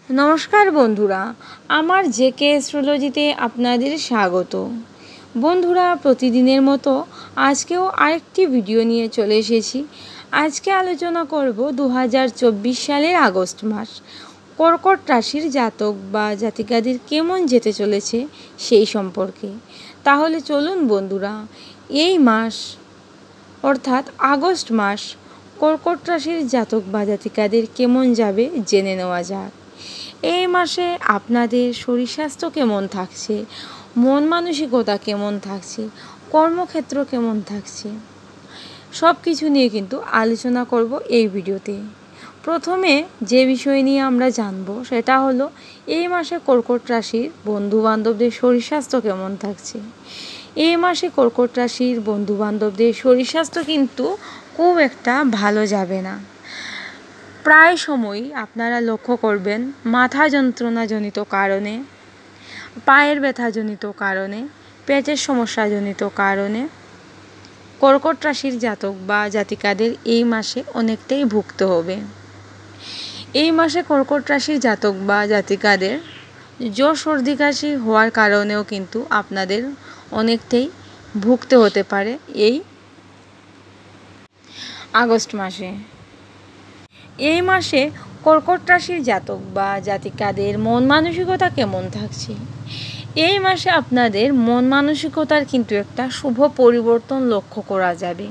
নমস্কার বন্ধুরা, আমার জেকে অ্যাস্ট্রোলজিতে আপনাদের স্বাগত। বন্ধুরা, প্রতিদিনের মতো আজকেও আরেকটি ভিডিও নিয়ে চলে এসেছি। আজকে আলোচনা করব 2024 সালের আগস্ট মাস কর্কট রাশির জাতক বা জাতিকাদের কেমন যেতে চলেছে সেই সম্পর্কে। তাহলে চলুন বন্ধুরা, এই মাস অর্থাৎ আগস্ট মাস কর্কট রাশির জাতক বা জাতিকাদের কেমন যাবে জেনে নেওয়া যাক। এই মাসে আপনাদের শরীর স্বাস্থ্য কেমন থাকছে, মন মানসিকতা কেমন থাকছে, কর্মক্ষেত্র কেমন থাকছে, সব কিছু নিয়ে কিন্তু আলোচনা করব এই ভিডিওতে। প্রথমে যে বিষয় নিয়ে আমরা জানব সেটা হলো এই মাসে কর্কট রাশির বন্ধুবান্ধবদের শরীর স্বাস্থ্য কেমন থাকছে। এই মাসে কর্কট রাশির বন্ধুবান্ধবদের শরীর স্বাস্থ্য কিন্তু খুব একটা ভালো যাবে না। প্রায় সময়ই আপনারা লক্ষ্য করবেন মাথা যন্ত্রণাজনিত কারণে, পায়ের ব্যথাজনিত কারণে, পেটের সমস্যাজনিত কারণে কর্কট রাশির জাতক বা জাতিকাদের এই মাসে অনেকটাই ভুগতে হবে। এই মাসে কর্কট রাশির জাতক বা জাতিকাদের জ্বর সর্দি কাশি হওয়ার কারণেও কিন্তু আপনাদের অনেকটাই ভুগতে হতে পারে এই আগস্ট মাসে। এই মাসে কর্কট রাশির জাতক বা জাতিকাদের মন মানসিকতা কেমন থাকছে। এই মাসে আপনাদের মন মানসিকতার কিন্তু একটা শুভ পরিবর্তন লক্ষ্য করা যাবে।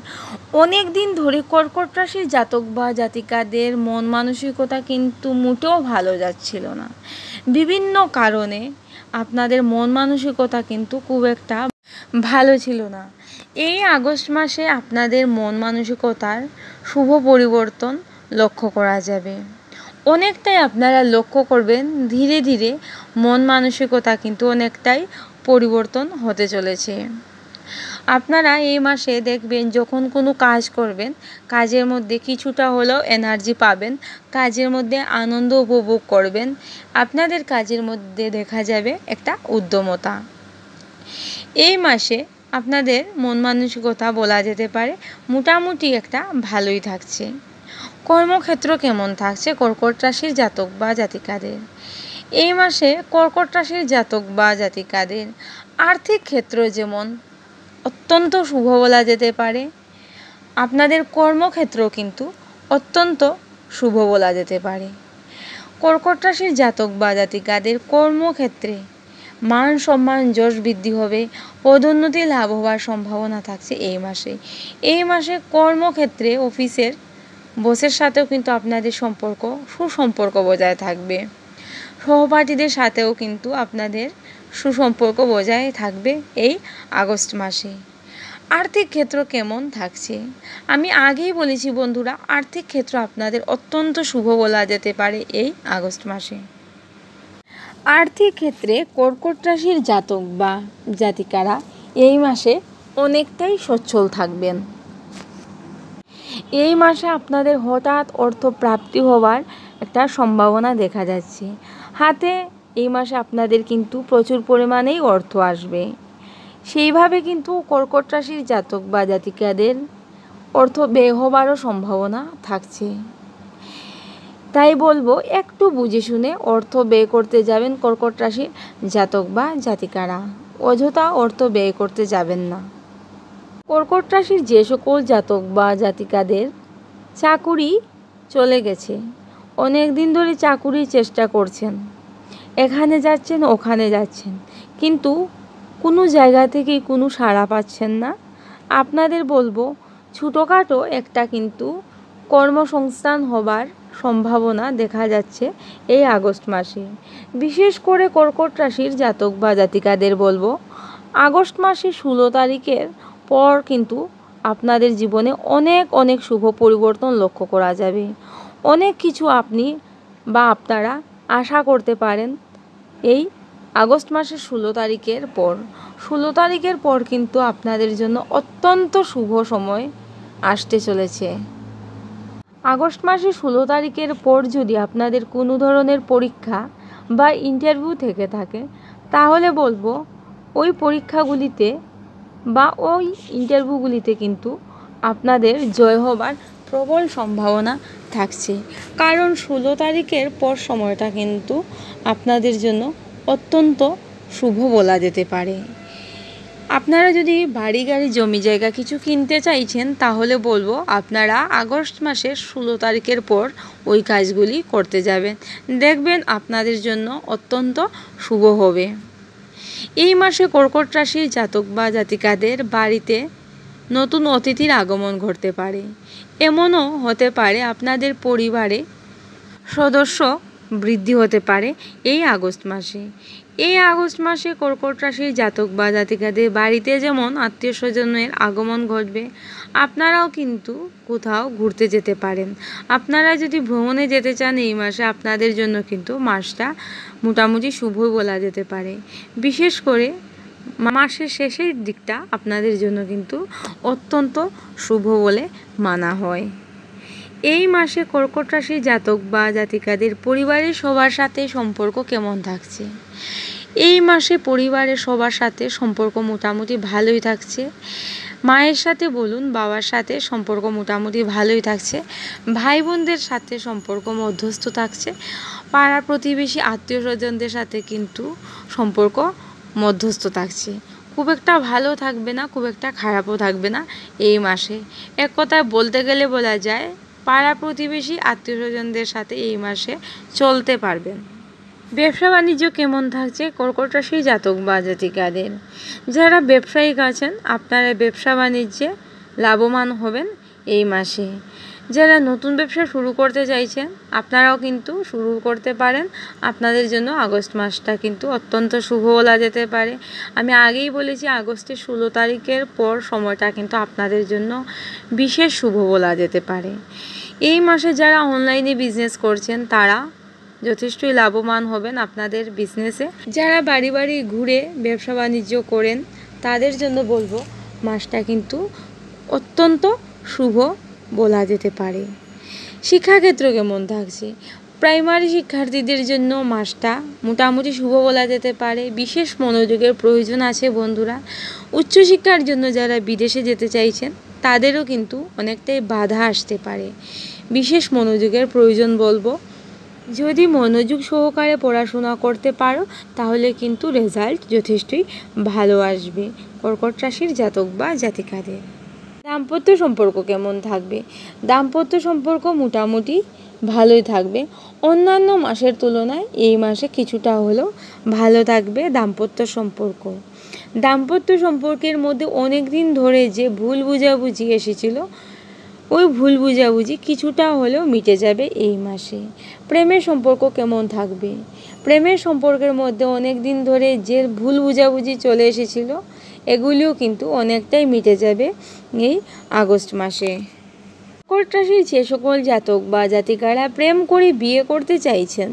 অনেক দিন ধরে কর্কট রাশির জাতক বা জাতিকাদের মন মানসিকতা কিন্তু মোটেও ভালো যাচ্ছিল না। বিভিন্ন কারণে আপনাদের মন মানসিকতা কিন্তু খুব একটা ভালো ছিল না। এই আগস্ট মাসে আপনাদের মন মানসিকতার শুভ পরিবর্তন লক্ষ্য করা যাবে। অনেকটাই আপনারা লক্ষ্য করবেন ধীরে ধীরে মন মানসিকতা কিন্তু অনেকটাই পরিবর্তন হতে চলেছে। আপনারা এই মাসে দেখবেন যখন কোনো কাজ করবেন, কাজের মধ্যে কিছুটা হলেও এনার্জি পাবেন, কাজের মধ্যে আনন্দ উপভোগ করবেন। আপনাদের কাজের মধ্যে দেখা যাবে একটা উদ্যমতা। এই মাসে আপনাদের মন মানসিকতা বলা যেতে পারে মোটামুটি একটা ভালোই থাকছে। কর্মক্ষেত্র কেমন থাকছে কর্কট রাশির জাতক বা জাতিকাদের। এই মাসে কর্কট রাশির জাতক বা জাতিকাদের আর্থিক ক্ষেত্র যেমন অত্যন্ত শুভ বলা যেতে পারে, আপনাদের কর্মক্ষেত্র কিন্তু অত্যন্ত শুভ বলা যেতে পারে। কর্কট রাশির জাতক বা জাতিকাদের কর্মক্ষেত্রে মান সম্মান যশ বৃদ্ধি হবে, পদোন্নতি লাভ হওয়ার সম্ভাবনা থাকছে এই মাসে। এই মাসে কর্মক্ষেত্রে অফিসের বসের সাথেও কিন্তু আপনাদের সুসম্পর্ক বজায় থাকবে। সহপাঠীদের সাথেও কিন্তু আপনাদের সুসম্পর্ক বজায় থাকবে এই আগস্ট মাসে। আর্থিক ক্ষেত্র কেমন থাকছে আমি আগেই বলেছি বন্ধুরা, আর্থিক ক্ষেত্র আপনাদের অত্যন্ত শুভ বলা যেতে পারে এই আগস্ট মাসে। আর্থিক ক্ষেত্রে কর্কট রাশির জাতক বা জাতিকারা এই মাসে অনেকটাই সচ্ছল থাকবেন। এই মাসে আপনাদের হঠাৎ অর্থ প্রাপ্তি হওয়ার একটা সম্ভাবনা দেখা যাচ্ছে। হাতে এই মাসে আপনাদের কিন্তু প্রচুর পরিমাণেই অর্থ আসবে। সেইভাবে কিন্তু কর্কট রাশির জাতক বা জাতিকাদের অর্থ ব্যয় হওয়ারও সম্ভাবনা থাকছে। তাই বলবো একটু বুঝে শুনে অর্থ ব্যয় করতে যাবেন কর্কট রাশির জাতক বা জাতিকারা, অযথা অর্থ ব্যয় করতে যাবেন না। কর্কট রাশির যে সকল জাতক বা জাতিকাদের চাকুরি চলে গেছে, অনেক দিন ধরে চাকুরির চেষ্টা করছেন, এখানে যাচ্ছেন ওখানে যাচ্ছেন, কিন্তু কোনো জায়গা থেকেই কোনো সাড়া পাচ্ছেন না, আপনাদের বলবো ছোটোখাটো একটা কিন্তু কর্মসংস্থান হবার সম্ভাবনা দেখা যাচ্ছে এই আগস্ট মাসে। বিশেষ করে কর্কট রাশির জাতক বা জাতিকাদের বলবো আগস্ট মাসের 16 তারিখের পর কিন্তু আপনাদের জীবনে অনেক অনেক শুভ পরিবর্তন লক্ষ্য করা যাবে। অনেক কিছু আপনি বা আপনারা আশা করতে পারেন এই আগস্ট মাসের 16 তারিখের পর। 16 তারিখের পর কিন্তু আপনাদের জন্য অত্যন্ত শুভ সময় আসতে চলেছে। আগস্ট মাসের 16 তারিখের পর যদি আপনাদের কোনো ধরনের পরীক্ষা বা ইন্টারভিউ থেকে থাকে, তাহলে বলবো ওই পরীক্ষাগুলিতে বা ওই ইন্টারভিউগুলিতে কিন্তু আপনাদের জয় হবার প্রবল সম্ভাবনা থাকছে, কারণ 16 তারিখের পর সময়টা কিন্তু আপনাদের জন্য অত্যন্ত শুভ বলা যেতে পারে। আপনারা যদি বাড়ি গাড়ি জমি জায়গা কিছু কিনতে চাইছেন তাহলে বলবো আপনারা আগস্ট মাসের 16 তারিখের পর ওই কাজগুলি করতে যাবেন, দেখবেন আপনাদের জন্য অত্যন্ত শুভ হবে। এই মাসে কর্কট রাশির জাতক বা জাতিকাদের বাড়িতে নতুন অতিথির আগমন ঘটতে পারে। এমনও হতে পারে আপনাদের পরিবারে সদস্য বৃদ্ধি হতে পারে এই আগস্ট মাসে। এই আগস্ট মাসে কর্কট রাশির জাতক বা জাতিকাদের বাড়িতে যেমন আত্মীয় স্বজনের আগমন ঘটবে, আপনারাও কিন্তু কোথাও ঘুরতে যেতে পারেন। আপনারা যদি ভ্রমণে যেতে চান এই মাসে আপনাদের জন্য কিন্তু মাসটা মোটামুটি শুভই বলা যেতে পারে। বিশেষ করে মাসের শেষের দিকটা আপনাদের জন্য কিন্তু অত্যন্ত শুভ বলে মানা হয়। এই মাসে কর্কট রাশির জাতক বা জাতিকাদের পরিবারের সবার সাথে সম্পর্ক কেমন থাকছে? এই মাসে পরিবারের সবার সাথে সম্পর্ক মোটামুটি ভালোই থাকছে। মায়ের সাথে বলুন, বাবার সাথে সম্পর্ক মোটামুটি ভালোই থাকছে। ভাই বোনদের সাথে সম্পর্ক মধ্যস্থ থাকছে। পাড়া প্রতিবেশী আত্মীয় স্বজনদের সাথে কিন্তু সম্পর্ক মধ্যস্থ থাকছে। খুব একটা ভালো থাকবে না, খুব একটা খারাপও থাকবে না এই মাসে। এক কথায় বলতে গেলে বলা যায় পাড়া প্রতিবেশী আত্মীয় স্বজনদের সাথে এই মাসে চলতে পারবেন। ব্যবসা বাণিজ্য কেমন থাকছে কর্কট রাশির জাতক বা জাতিকাদের? যারা ব্যবসায়িক আছেন আপনারা ব্যবসা বাণিজ্যে লাভবান হবেন এই মাসে। যারা নতুন ব্যবসা শুরু করতে চাইছেন আপনারাও কিন্তু শুরু করতে পারেন। আপনাদের জন্য আগস্ট মাসটা কিন্তু অত্যন্ত শুভ বলা যেতে পারে। আমি আগেই বলেছি আগস্টের 16 তারিখের পর সময়টা কিন্তু আপনাদের জন্য বিশেষ শুভ বলা যেতে পারে। এই মাসে যারা অনলাইনে বিজনেস করছেন তারা যথেষ্টই লাভবান হবেন আপনাদের বিজনেসে। যারা বাড়ি বাড়ি ঘুরে ব্যবসা বাণিজ্য করেন তাদের জন্য বলবো মাসটা কিন্তু অত্যন্ত শুভ বলা যেতে পারে। শিক্ষাক্ষেত্র কেমন থাকছে? প্রাইমারি শিক্ষার্থীদের জন্য মাসটা মোটামুটি শুভ বলা যেতে পারে। বিশেষ মনোযোগের প্রয়োজন আছে বন্ধুরা। উচ্চশিক্ষার জন্য যারা বিদেশে যেতে চাইছেন তাদেরও কিন্তু অনেকটাই বাধা আসতে পারে। বিশেষ মনোযোগের প্রয়োজন বলবো। যদি মনোযোগ সহকারে পড়াশোনা করতে পারো তাহলে কিন্তু রেজাল্ট যথেষ্টই ভালো আসবে কর্কট রাশির জাতক বা জাতিকাদের। দাম্পত্য সম্পর্ক কেমন থাকবে? দাম্পত্য সম্পর্ক মোটামুটি ভালোই থাকবে। অন্যান্য মাসের তুলনায় এই মাসে কিছুটা হলেও ভালো থাকবে দাম্পত্য সম্পর্ক। দাম্পত্য সম্পর্কের মধ্যে অনেক দিন ধরে যে ভুল বুঝাবুঝি এসেছিল ওই ভুল বুঝাবুঝি কিছুটা হলেও মিটে যাবে এই মাসে। প্রেমের সম্পর্ক কেমন থাকবে? প্রেমের সম্পর্কের মধ্যে অনেক দিন ধরে যে ভুল বুঝাবুঝি চলে এসেছিল এগুলিও কিন্তু অনেকটাই মিটে যাবে এই আগস্ট মাসে। কর্কট রাশির যে সকল জাতক বা জাতিকারা প্রেম করে বিয়ে করতে চাইছেন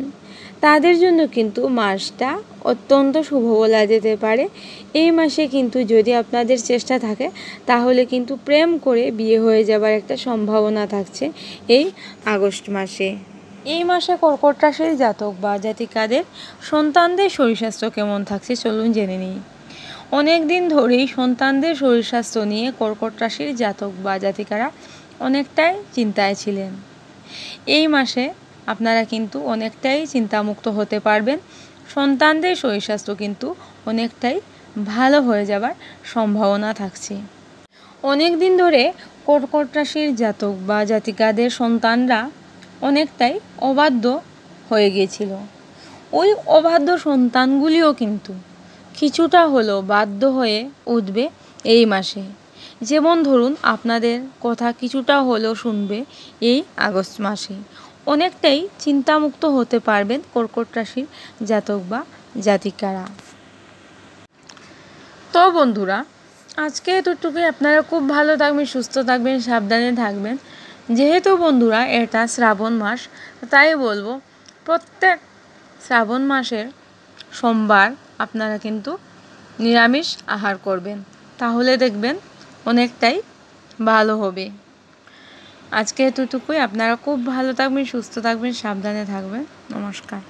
তাদের জন্য কিন্তু মাসটা অত্যন্ত শুভ বলা যেতে পারে। এই মাসে কিন্তু যদি আপনাদের চেষ্টা থাকে তাহলে কিন্তু প্রেম করে বিয়ে হয়ে যাবার একটা সম্ভাবনা থাকছে এই আগস্ট মাসে। এই মাসে কর্কট রাশির জাতক বা জাতিকাদের সন্তানদের শরীর স্বাস্থ্য কেমন থাকছে চলুন জেনে নিই। অনেক দিন ধরেই সন্তানদের শরীর স্বাস্থ্য নিয়ে কর্কট রাশির জাতক বা জাতিকারা অনেকটাই চিন্তায় ছিলেন। এই মাসে আপনারা কিন্তু অনেকটাই চিন্তামুক্ত হতে পারবেন। সন্তানদের শরীর স্বাস্থ্য কিন্তু অনেকটাই ভালো হয়ে যাবার সম্ভাবনা থাকছে। অনেক দিন ধরে কর্কট রাশির জাতক বা জাতিকাদের সন্তানরা অনেকটাই অবাধ্য হয়ে গিয়েছিল। ওই অবাধ্য সন্তানগুলিও কিন্তু কিছুটা হলেও বাধ্য হয়ে উঠবে এই মাসে। যেমন ধরুন আপনাদের কথা কিছুটা হলেও শুনবে এই আগস্ট মাসে। অনেকটাই চিন্তামুক্ত হতে পারবেন কর্কট রাশির জাতক বা জাতিকারা। তো বন্ধুরা আজকে এতটুকুই। আপনারা খুব ভালো থাকবেন, সুস্থ থাকবেন, সাবধানে থাকবেন। যেহেতু বন্ধুরা এটা শ্রাবণ মাস তাই বলবো প্রত্যেক শ্রাবণ মাসের সোমবার আপনারা কিন্তু নিরামিষ আহার করবেন, তাহলে দেখবেন অনেকটাই ভালো হবে। আজকে এতটুকুই। আপনারা খুব ভালো থাকবেন, সুস্থ থাকবেন, সাবধানে থাকবেন। নমস্কার।